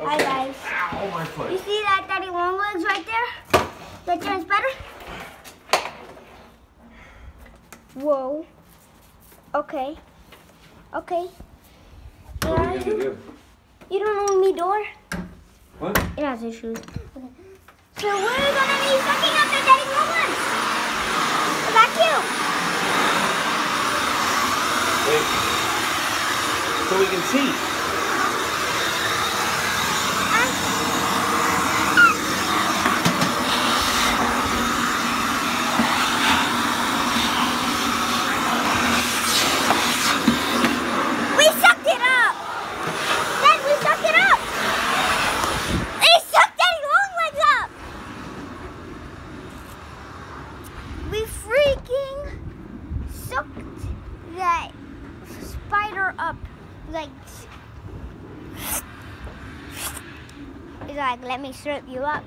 Hi guys. Ow, my foot. You see that Daddy Longlegs right there? That turns better? Whoa. Okay. Okay. What are you gonna do? You don't own me door? What? It has issues. Okay. So we're gonna be sucking up the Daddy Longlegs. A vacuum. Wait. So we can see. We freaking sucked that spider up. Like, it's like, let me strip you up.